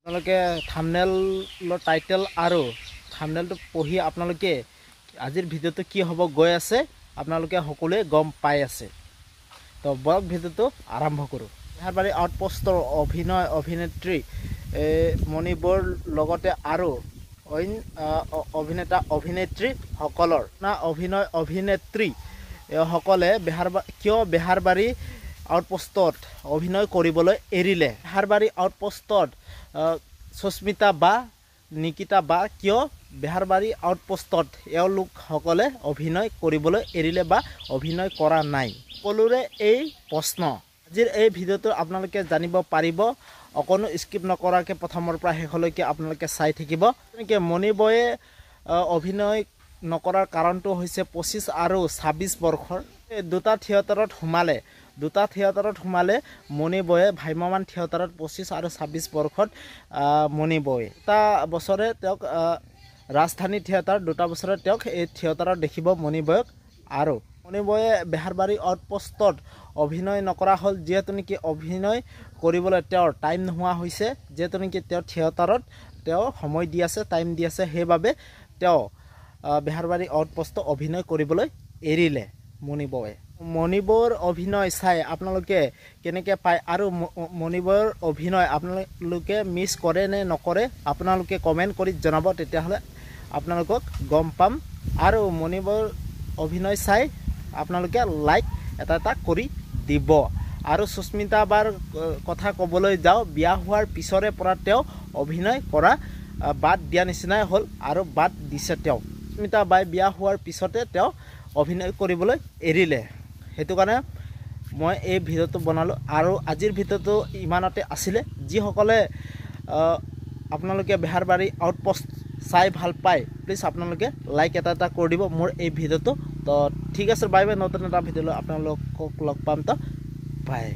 আপোনালোকে থাম্বনেলৰ টাইটেল আৰু থাম্বনেলটো পঢ়ি আপোনালোকে আজিৰ ভিডিঅ'টো কি হ'ব গৈ আছে আপোনালোকে সকলোৱে গম পাই আছে। তো বলক ভিডিঅ'টো আৰম্ভ কৰোঁ। বেহাৰবাৰী আউটপোষ্টৰ অভিনেত্ৰী মণিবৰ লগতে আৰু অইন অভিনেতা অভিনেত্ৰীসকলৰ অভিনেত্ৰী সকলে কিয় বেহাৰবাৰী আউটপোষ্টত অভিনয় কৰিবলৈ এৰিলে। বেহাৰবাৰী আউটপোষ্টত সুস্মিতা বা নিকিতা বা কিয় বেহাৰবাৰী আউটপোষ্টত এওঁলোকসকলে অভিনয় কৰিবলৈ এৰিলে বা অভিনয় কৰা নাই, সকলোৰে এই প্ৰশ্ন। আজিৰ এই ভিডিঅ'টো আপোনালোকে জানিব পাৰিব। অকণো স্কিপ নকৰাকৈ প্ৰথমৰ পৰা শেষলৈকে আপোনালোকে চাই থাকিব। তেনেকৈ মণিবয়ে অভিনয় নকৰাৰ কাৰণটো হৈছে 25 আৰু 26 বৰ্ষৰ দুটা থিয়েটাৰত সোমালে মণিবয়ে ভ্ৰাম্যমান থিয়েটাৰত 25 আৰু 26 বৰ্ষত মণিবয়ে এটা বছৰে তেওঁক ৰাজধানী থিয়েটাৰ, দুটা বছৰে তেওঁক এই থিয়েটাৰত দেখিব মণিবয়ক। আৰু মণিবয়ে বেহাৰবাৰী আউটপোষ্টত অভিনয় নকৰা হ'ল যিহেতু নেকি অভিনয় কৰিবলৈ তেওঁৰ টাইম নোহোৱা হৈছে, যিহেতু নেকি তেওঁ থিয়েটাৰত তেওঁ সময় দি আছে, টাইম দি আছে, সেইবাবে তেওঁ বেহাৰবাৰী আউটপোষ্টত অভিনয় কৰিবলৈ এৰিলে মণিবয়ে। মণিবয়ৰ অভিনয় চাই আপোনালোকে কেনেকৈ পায় আৰু মণিবয়ৰ অভিনয় আপোনালোকে মিছ কৰে নে নকৰে আপোনালোকে কমেণ্ট কৰি জনাব, তেতিয়াহ'লে আপোনালোকক গম পাম। আৰু মণিবয়ৰ অভিনয় চাই আপোনালোকে লাইক এটা কৰি দিব। আৰু সুস্মিতা বাৰ কথা ক'বলৈ যাওঁ, বিয়া হোৱাৰ পিছৰে পৰা তেওঁ অভিনয় কৰা বাদ দিয়া নিচিনাই হ'ল আৰু বাদ দিছে তেওঁ। সুস্মিতা বাই বিয়া হোৱাৰ পিছতে তেওঁ অভিনয় কৰিবলৈ এৰিলে। সেইটো কাৰণে মই এই ভিডিঅ'টো বনালোঁ আৰু আজিৰ ভিডিঅ'টো ইমানতে আছিলে। যিসকলে আপোনালোকে বেহাৰবাৰী আউটপোষ্ট চাই ভাল পায় প্লিজ আপোনালোকে লাইক এটা কৰি দিব মোৰ এই ভিডিঅ'টো। তো ঠিক আছে, বাই বাই। নতুন এটা ভিডিঅ' লৈ আপোনালোকক লগ পাম। তো বাই।